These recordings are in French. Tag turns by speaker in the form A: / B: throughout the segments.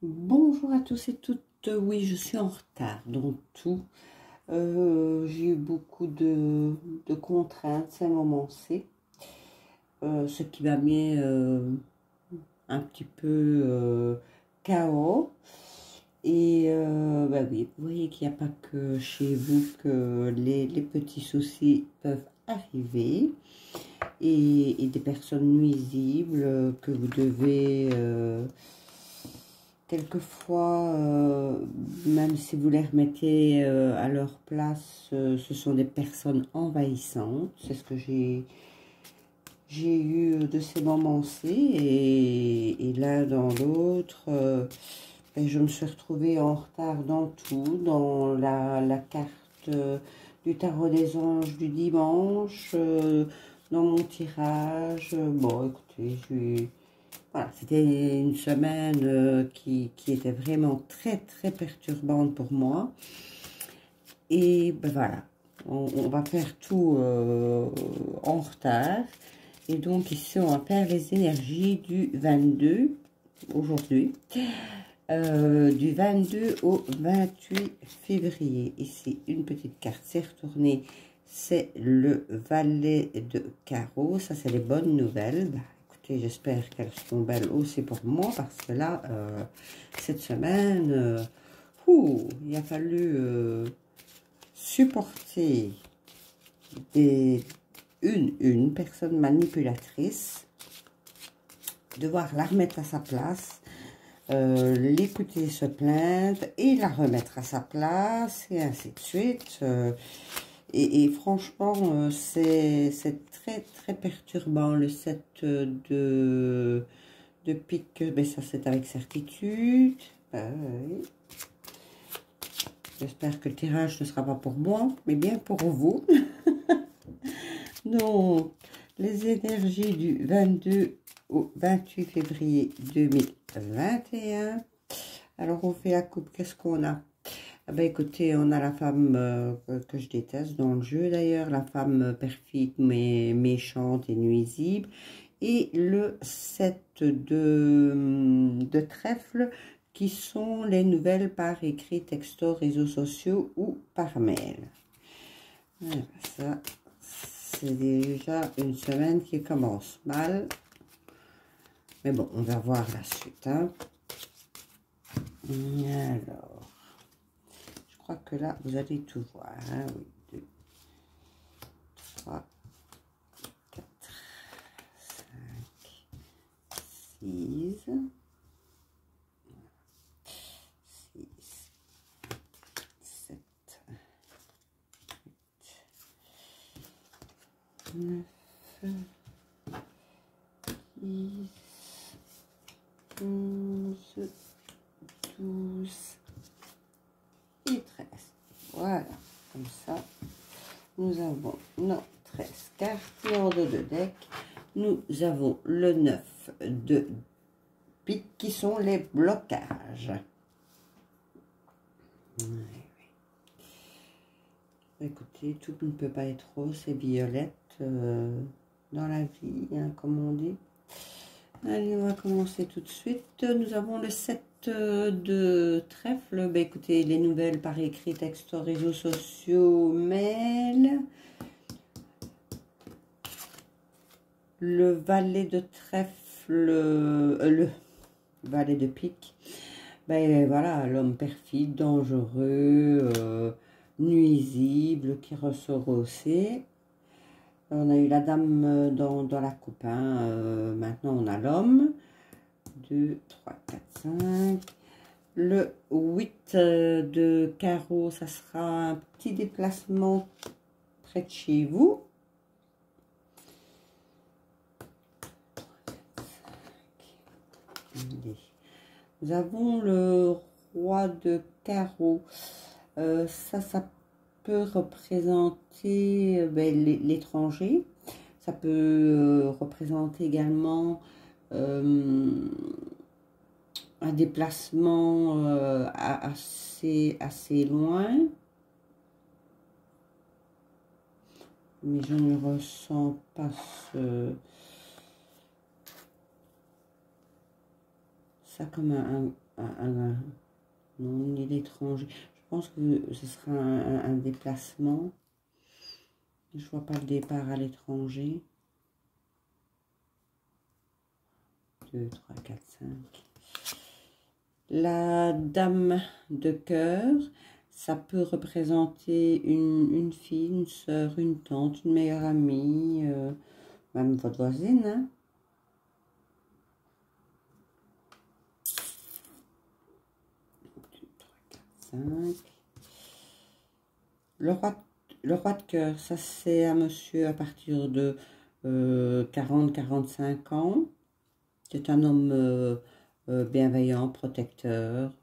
A: Bonjour à tous et toutes. Oui, je suis en retard dans tout. J'ai eu beaucoup de contraintes ces moments-ci, ce qui m'a mis un petit peu chaos. Et bah oui, vous voyez qu'il n'y a pas que chez vous que les petits soucis peuvent arriver et des personnes nuisibles que vous devez quelquefois, même si vous les remettez à leur place, ce sont des personnes envahissantes. C'est ce que j'ai eu de ces moments-ci. Et l'un dans l'autre, ben, je me suis retrouvée en retard dans tout, dans la carte du tarot des anges du dimanche, dans mon tirage. Bon, écoutez, voilà, c'était une semaine qui était vraiment très perturbante pour moi. Et ben voilà, on va faire tout en retard. Et donc ici, on va faire les énergies du 22, aujourd'hui, du 22 au 28 février. Ici, une petite carte s'est retournée, c'est le valet de carreau. Ça, c'est les bonnes nouvelles. Bah, écoutez, j'espère qu'elles seront belles aussi pour moi, parce que là, cette semaine, il a fallu supporter une personne manipulatrice, devoir la remettre à sa place, l'écouter se plaindre et la remettre à sa place, et ainsi de suite. Et franchement, c'est très perturbant, le 7 de pique. Mais ça, c'est avec certitude. Oui. J'espère que le tirage ne sera pas pour moi, mais bien pour vous. Donc, les énergies du 22 au 28 février 2021. Alors, on fait la coupe. Qu'est-ce qu'on a? Ah ben, écoutez, on a la femme que je déteste dans le jeu, d'ailleurs. La femme perfide, mais méchante et nuisible. Et le 7 de trèfle, qui sont les nouvelles par écrit, texto, réseaux sociaux ou par mail. Voilà, ça, c'est déjà une semaine qui commence mal. Mais bon, on va voir la suite. Hein. Alors, je crois que là, vous allez tout voir. Hein. Oui, 2, 3, 4, 5, 6, 7, 9, 10, 11, 12 et 13. Voilà, comme ça, nous avons nos 13 cartes. L'ordre de deck, nous avons le 9 de pique qui sont les blocages. Écoutez, tout ne peut pas être rose et violette dans la vie, hein, comme on dit. Allez, on va commencer tout de suite. Nous avons le 7 de trèfle. Ben, écoutez, les nouvelles par écrit, texto, réseaux sociaux, mail. Le valet de trèfle, le valet de pique. Ben voilà, l'homme perfide, dangereux, nuisible, qui ressort aussi. On a eu la dame dans la coupe, hein. Maintenant on a l'homme. 2, 3, 4, 5. Le 8 de carreau, ça sera un petit déplacement près de chez vous. 3, 4, 5. Nous avons le roi de carreau. Ça peut représenter l'étranger. Ça peut représenter également un déplacement assez loin. Mais je ne ressens pas ça comme non, une île étrangère. Je pense que ce sera un déplacement. Je vois pas le départ à l'étranger. 2, 3, 4, 5. La dame de cœur, ça peut représenter une fille, une sœur, une tante, une meilleure amie, même votre voisine. Hein. Le roi de cœur, ça c'est un monsieur à partir de 40-45 ans. C'est un homme bienveillant, protecteur.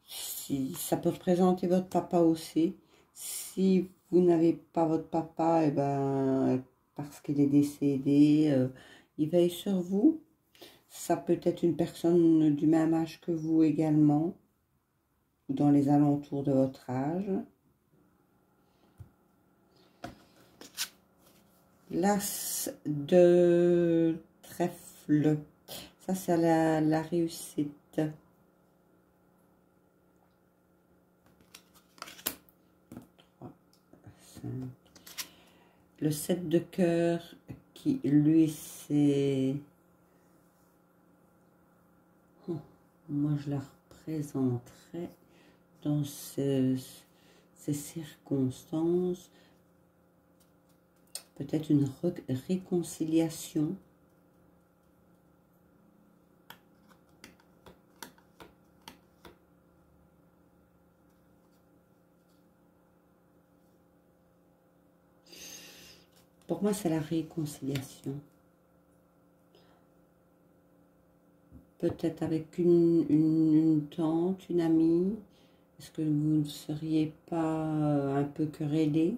A: Si, ça peut représenter votre papa aussi. Si vous n'avez pas votre papa, et ben, parce qu'il est décédé, il veille sur vous. Ça peut être une personne du même âge que vous également, ou dans les alentours de votre âge. L'as de trèfle, ça c'est la réussite. 3, 5. Le 7 de cœur qui lui c'est... moi je la représenterais dans ces circonstances. Peut-être une réconciliation. Pour moi, c'est la réconciliation. Peut-être avec une tante, une amie. Est-ce que vous ne seriez pas un peu querellés?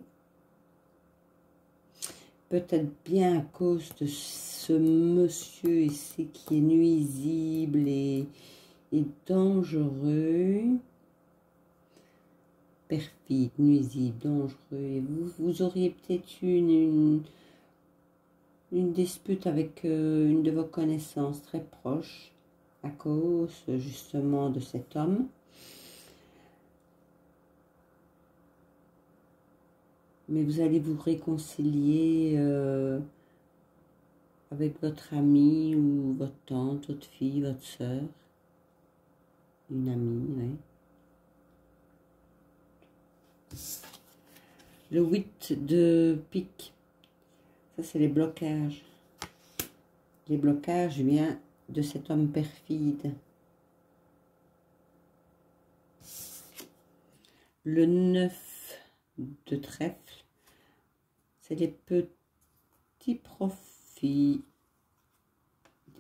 A: Peut-être bien à cause de ce monsieur ici qui est nuisible et dangereux. Perfide, nuisible, dangereux. Et vous auriez peut-être une dispute avec une de vos connaissances très proches à cause justement de cet homme. Mais vous allez vous réconcilier avec votre ami ou votre tante, votre fille, votre soeur. Une amie, oui. Le 8 de pique, ça c'est les blocages. Les blocages viennent de cet homme perfide. Le 9 de trèfle, c'est des petits profits.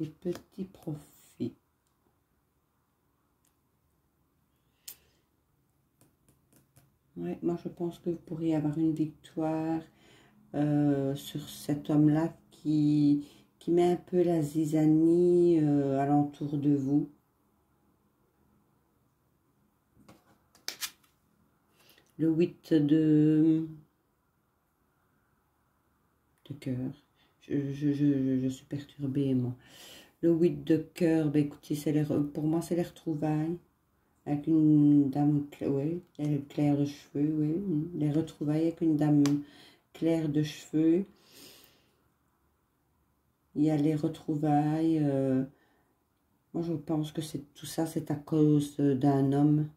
A: Des petits profits. Ouais, moi je pense que vous pourriez avoir une victoire sur cet homme-là qui met un peu la zizanie alentour de vous. Le 8 de cœur. Je suis perturbée, moi. Le 8 de cœur, ben écoutez, pour moi, c'est les retrouvailles. Avec une dame, oui, claire de cheveux, oui. Les retrouvailles avec une dame claire de cheveux. Il y a les retrouvailles. Moi, je pense que tout ça, c'est à cause d'un homme.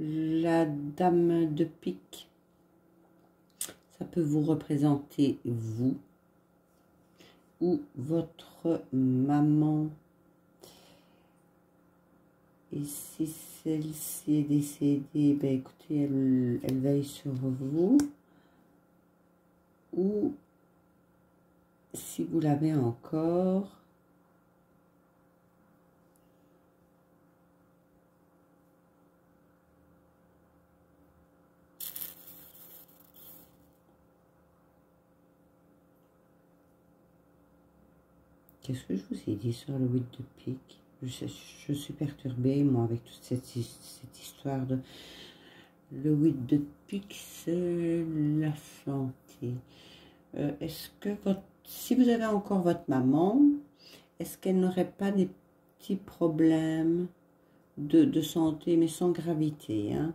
A: La dame de pique, ça peut vous représenter vous ou votre maman. Et si celle-ci est décédée, ben écoutez, elle veille sur vous. Ou si vous l'avez encore, qu'est-ce que je vous ai dit sur le 8 de pique? Je suis perturbée, moi, avec toute cette histoire Le 8 de pique, c'est la santé. Est-ce que si vous avez encore votre maman, est-ce qu'elle n'aurait pas des petits problèmes de santé, mais sans gravité, hein?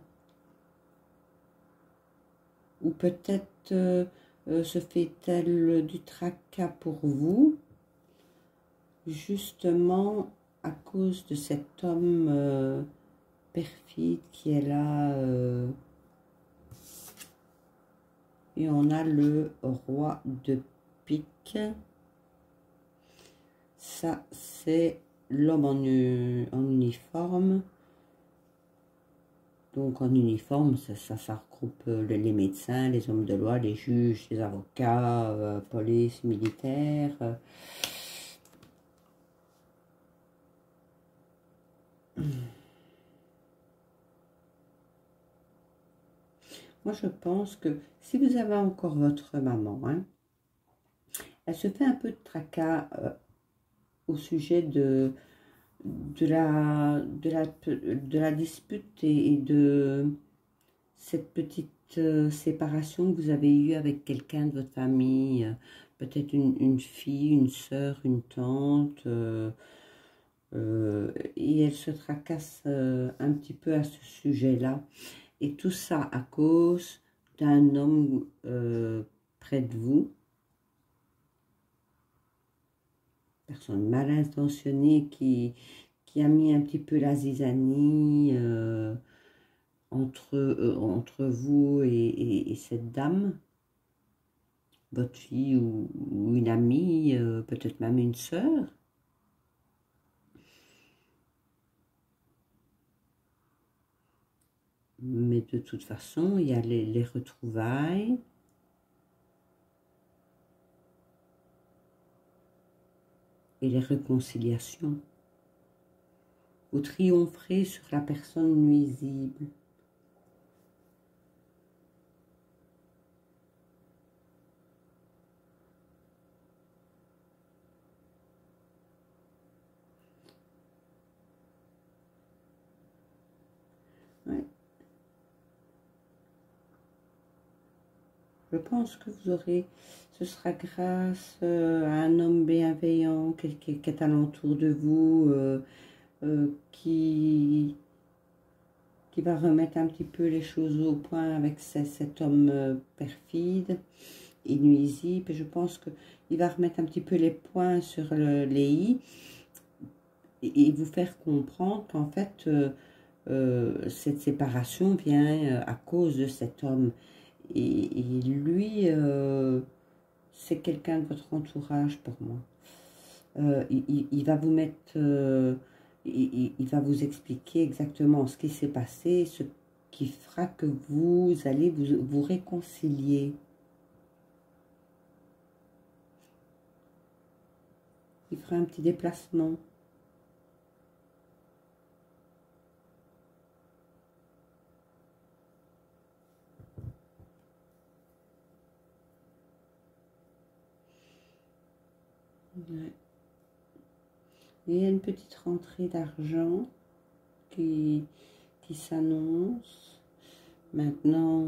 A: Ou peut-être se fait-elle du tracas pour vous, justement à cause de cet homme perfide qui est là. Et on a le roi de pique. Ça, c'est l'homme en uniforme. Donc en uniforme, ça regroupe les médecins, les hommes de loi, les juges, les avocats, police, militaires. Moi, je pense que si vous avez encore votre maman, hein, elle se fait un peu de tracas au sujet de la dispute et de cette petite séparation que vous avez eue avec quelqu'un de votre famille, peut-être une fille, une sœur, une tante, et elle se tracasse un petit peu à ce sujet-là. Et tout ça à cause d'un homme près de vous, personne mal intentionnée qui a mis un petit peu la zizanie entre vous et cette dame, votre fille ou une amie, peut-être même une sœur. Mais de toute façon, il y a les retrouvailles. Et les réconciliations. Vous triompherez sur la personne nuisible. Ouais. Je pense que vous aurez, ce sera grâce à un homme bienveillant qui est alentour de vous, qui va remettre un petit peu les choses au point avec cet homme perfide et nuisible. Et je pense qu'il va remettre un petit peu les points sur les i et vous faire comprendre qu'en fait, cette séparation vient à cause de cet homme. Et lui, c'est quelqu'un de votre entourage pour moi. Il va vous mettre, il va vous expliquer exactement ce qui s'est passé, ce qui fera que vous allez vous réconcilier. Il fera un petit déplacement. Ouais. Il y a une petite rentrée d'argent qui s'annonce. Maintenant,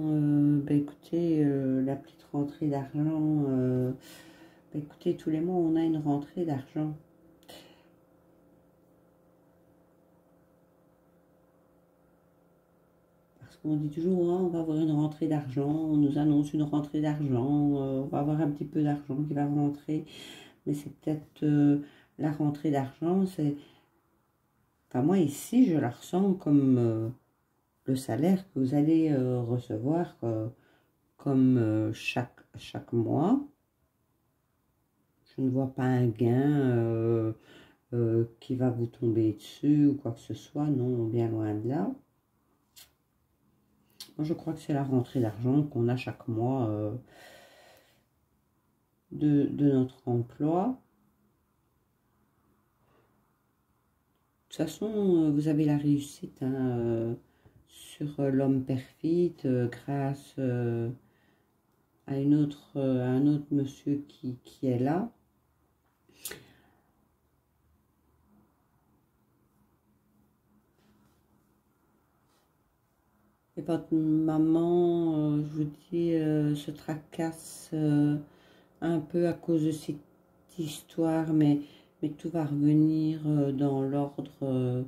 A: ben écoutez, la petite rentrée d'argent, ben écoutez, tous les mois, on a une rentrée d'argent. Parce qu'on dit toujours, hein, on va avoir une rentrée d'argent, on nous annonce une rentrée d'argent, on va avoir un petit peu d'argent qui va rentrer. Mais c'est peut-être la rentrée d'argent, c'est... Enfin, moi, ici, je la ressens comme le salaire que vous allez recevoir comme chaque mois. Je ne vois pas un gain qui va vous tomber dessus ou quoi que ce soit, non, bien loin de là. Moi, je crois que c'est la rentrée d'argent qu'on a chaque mois de notre emploi. De toute façon, vous avez la réussite hein, sur l'homme perfide grâce à un autre monsieur qui est là. Et votre maman, je vous dis, se tracasse un peu à cause de cette histoire, mais tout va revenir dans l'ordre.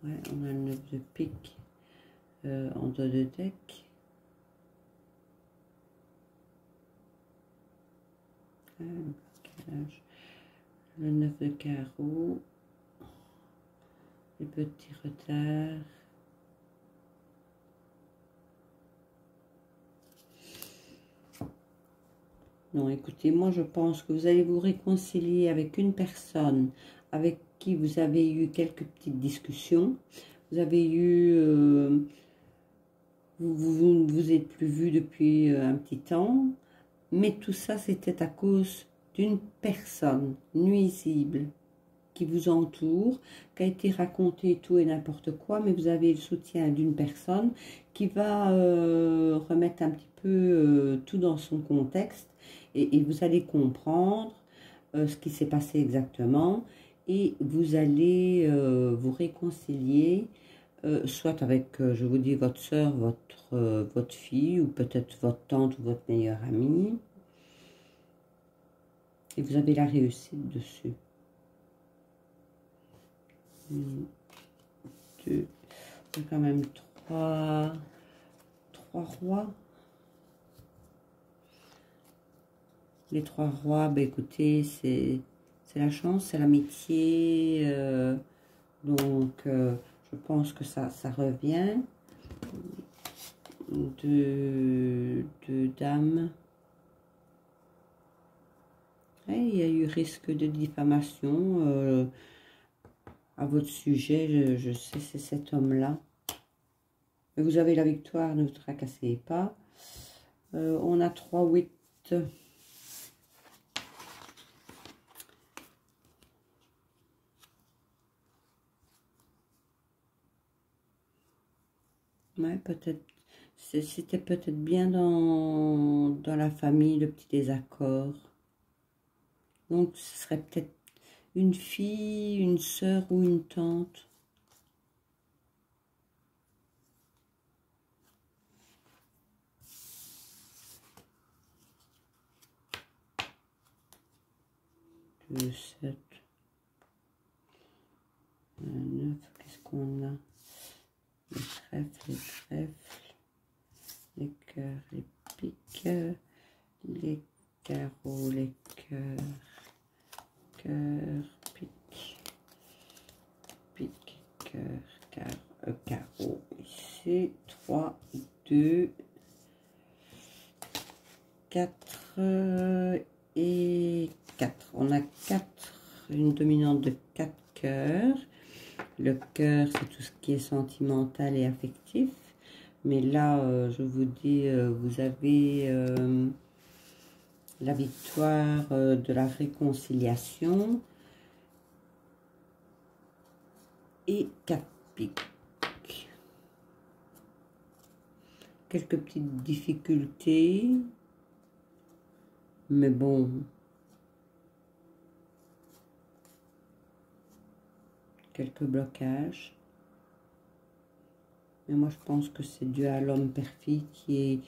A: Ouais, on a le 9 de pique en dos de deck. Ah, le 9 de carreau. Les petits retards. Non, écoutez, moi je pense que vous allez vous réconcilier avec une personne avec qui vous avez eu quelques petites discussions. Vous avez eu... vous ne vous êtes plus vu depuis un petit temps. Mais tout ça, c'était à cause d'une personne nuisible qui vous entoure, qui a été raconté tout et n'importe quoi, mais vous avez le soutien d'une personne qui va remettre un petit peu tout dans son contexte et vous allez comprendre ce qui s'est passé exactement et vous allez vous réconcilier soit avec, je vous dis, votre soeur, votre fille ou peut-être votre tante ou votre meilleure amie et vous avez la réussite dessus. 1, 2, il y a quand même 3 rois. Les 3 rois, ben écoutez, c'est la chance, c'est l'amitié. Donc, je pense que ça revient. 2 dames. Et il y a eu risque de diffamation à votre sujet, je sais, c'est cet homme-là. Vous avez la victoire, ne vous tracassez pas. On a 3, 8. Ouais, peut-être. C'était peut-être bien dans la famille, le petit désaccord. Donc, ce serait peut-être une fille, une sœur ou une tante. Le 7. 9, qu'est-ce qu'on a? Les trèfles, les cœurs, les piques, les carreaux, les cœurs, pique, cœur, carreau. Ici, 3, 2, 4 et 4. On a 4, une dominante de 4 cœurs. Le cœur, c'est tout ce qui est sentimental et affectif. Mais là, je vous dis, vous avez la victoire de la réconciliation. Et 4 piques. Quelques petites difficultés. Mais bon. Quelques blocages. Mais moi, je pense que c'est dû à l'homme perfide qui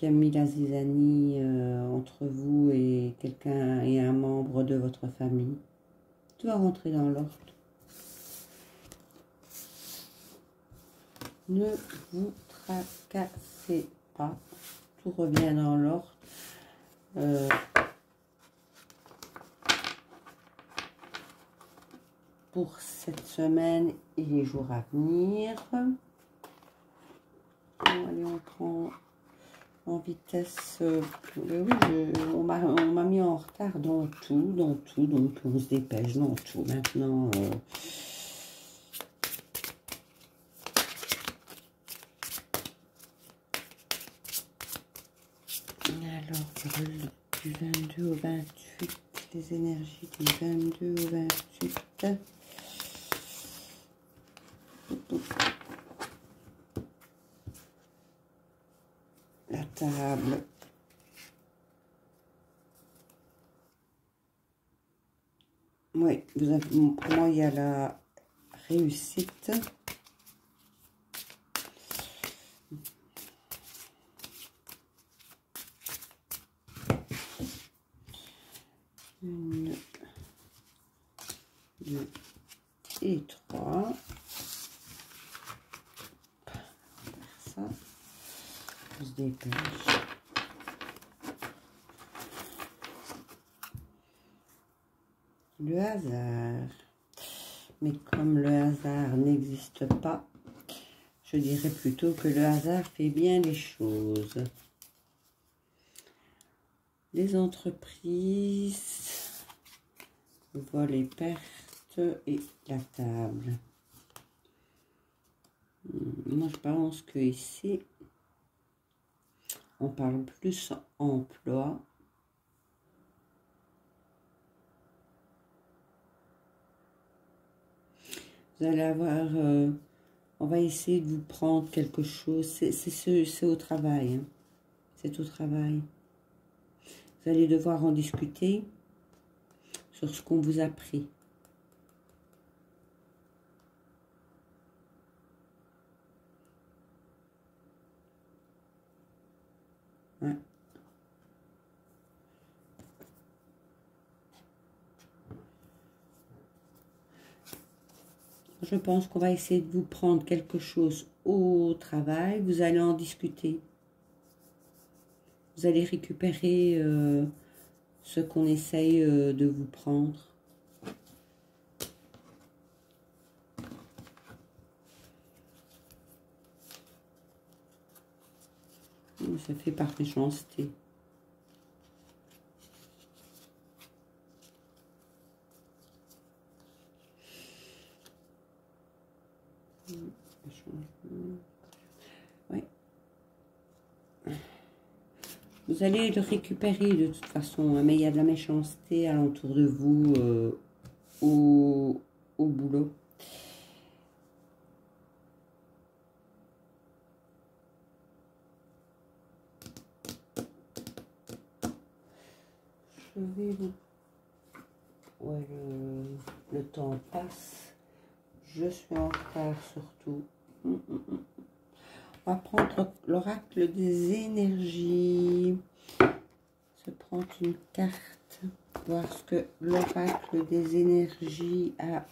A: a mis la zizanie entre vous et quelqu'un et un membre de votre famille. Tout va rentrer dans l'ordre. Ne vous tracassez pas. Tout revient dans l'ordre. Pour cette semaine et les jours à venir. Bon, allez, on prend en vitesse. Oui, on m'a mis en retard dans tout, donc on se dépêche dans tout. Maintenant, alors, du 22 au 28, les énergies du 22 au 28. La table. Oui, pour moi, il y a la réussite. Une, deux et trois. Ça, on se dépêche. Le hasard. Mais comme le hasard n'existe pas, je dirais plutôt que le hasard fait bien les choses. Les entreprises, je vois les pertes et la table. Moi, je pense que ici, on parle plus emploi. Vous allez avoir, on va essayer de vous prendre quelque chose. C'est au travail. Hein. C'est au travail. Vous allez devoir en discuter sur ce qu'on vous a pris. Ouais. Je pense qu'on va essayer de vous prendre quelque chose au travail. Vous allez en discuter. Vous allez récupérer ce qu'on essaye de vous prendre. Ça fait par méchanceté. Oui. Vous allez le récupérer de toute façon, hein, mais il y a de la méchanceté alentour de vous au boulot. Je vais vous... Ouais, le temps passe. Je suis en retard surtout. On va prendre l'oracle des énergies. Se prendre une carte. Voir ce que l'oracle des énergies a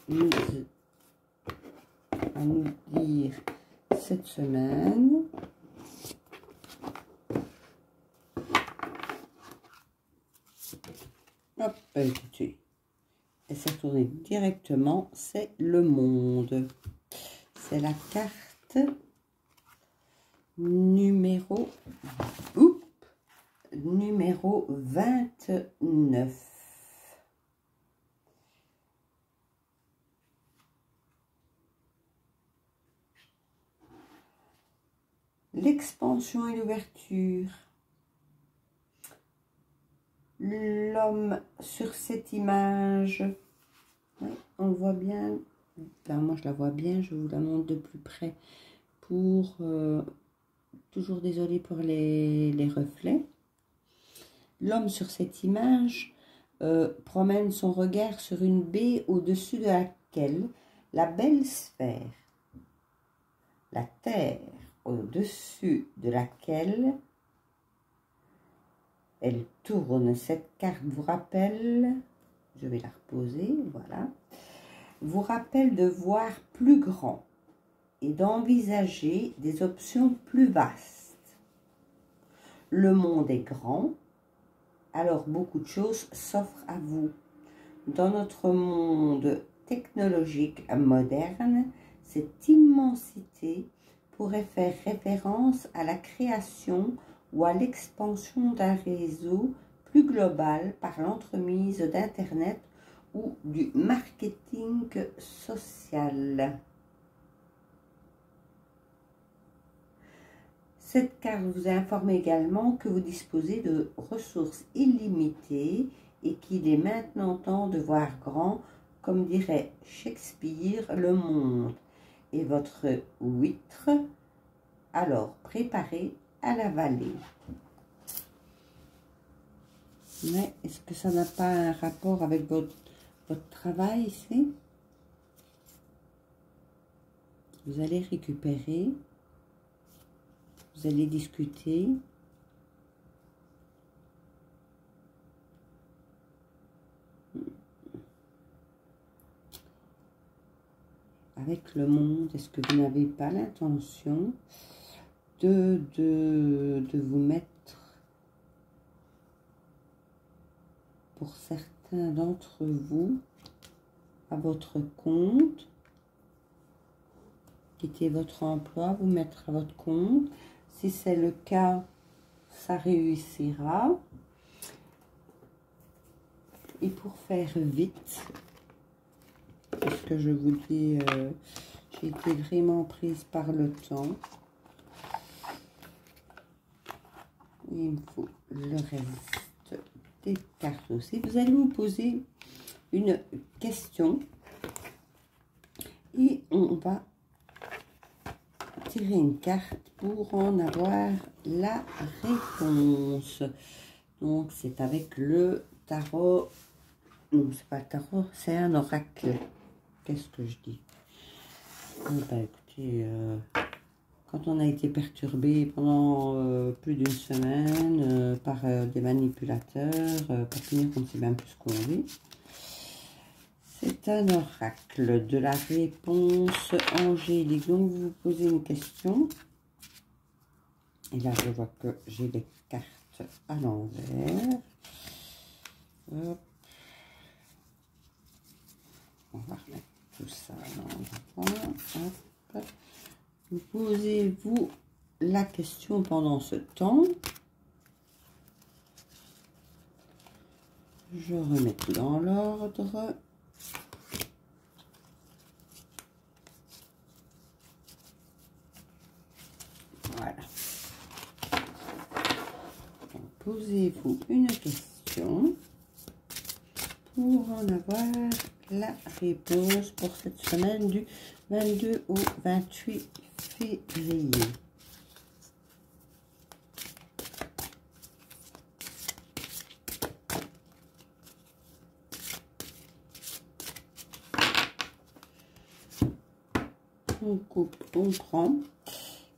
A: à nous dire cette semaine. Hop, écoutez. Et ça tourne directement, c'est le monde. C'est la carte numéro 29. L'expansion et l'ouverture. L'homme sur cette image. Oui, on le voit bien. Ben, moi, je la vois bien. Je vous la montre de plus près. Pour... toujours désolé pour les reflets. L'homme sur cette image promène son regard sur une baie au-dessus de laquelle la belle sphère, la terre au-dessus de laquelle elle tourne. Cette carte vous rappelle, je vais la reposer, voilà, vous rappelle de voir plus grand et d'envisager des options plus vastes. Le monde est grand, alors beaucoup de choses s'offrent à vous. Dans notre monde technologique moderne, cette immensité pourrait faire référence à la création ou à l'expansion d'un réseau plus global par l'entremise d'Internet ou du marketing social. Cette carte vous informe également que vous disposez de ressources illimitées et qu'il est maintenant temps de voir grand, comme dirait Shakespeare, le monde et votre huître, alors préparez à la vallée. Mais est-ce que ça n'a pas un rapport avec votre travail ici. Vous allez récupérer. Vous allez discuter. Avec le monde, est-ce que vous n'avez pas l'intention de vous mettre, pour certains d'entre vous, à votre compte, quitter votre emploi, vous mettre à votre compte? Si c'est le cas, ça réussira. Et pour faire vite, parce que je vous dis, j'ai été vraiment prise par le temps. Il me faut le reste des cartes aussi. Vous allez vous poser une question et on va tirer une carte pour en avoir la réponse. Donc c'est avec le tarot. Non, c'est pas le tarot, c'est un oracle. Qu'est-ce que je dis? Bah, écoutez, quand on a été perturbé pendant plus d'une semaine par des manipulateurs, pour finir, on ne sait même plus ce qu'on vit. C'est un oracle de la réponse angélique. Donc, vous vous posez une question. Et là, je vois que j'ai des cartes à l'envers. Hop. On va remettre tout ça à l'endroit. Hop. Vous posez-vous la question pendant ce temps. Je remets tout dans l'ordre. Voilà. Posez-vous une question pour en avoir la réponse pour cette semaine du 22 au 28 février. On coupe, on prend.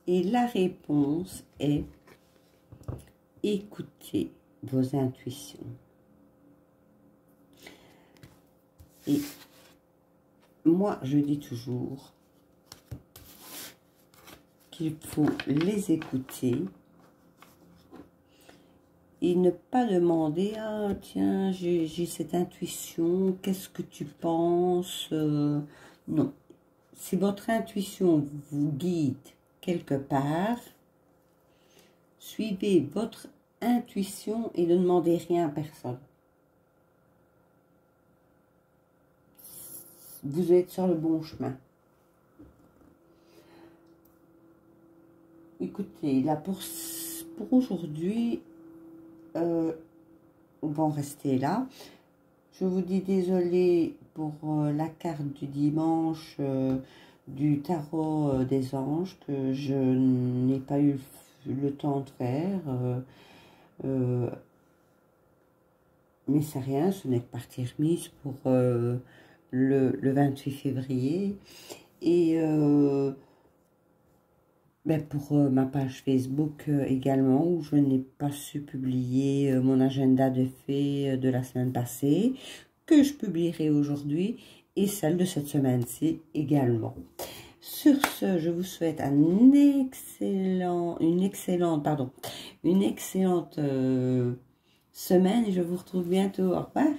A: Et la réponse est: écoutez vos intuitions. Et moi, je dis toujours qu'il faut les écouter et ne pas demander: ah tiens, j'ai cette intuition, qu'est-ce que tu penses? Non. Si votre intuition vous guide quelque part, suivez votre intuition et ne demandez rien à personne. Vous êtes sur le bon chemin. Écoutez, là pour aujourd'hui, on va en rester là. Je vous dis désolé pour la carte du dimanche du tarot des anges que je n'ai pas eu le temps de faire. Mais c'est rien, ce n'est que partie remise pour le 28 février. Et pour ma page Facebook également, où je n'ai pas su publier mon agenda de fées de la semaine passée, que je publierai aujourd'hui, et celle de cette semaine-ci également. Sur ce, je vous souhaite une excellente semaine, et je vous retrouve bientôt. Au revoir.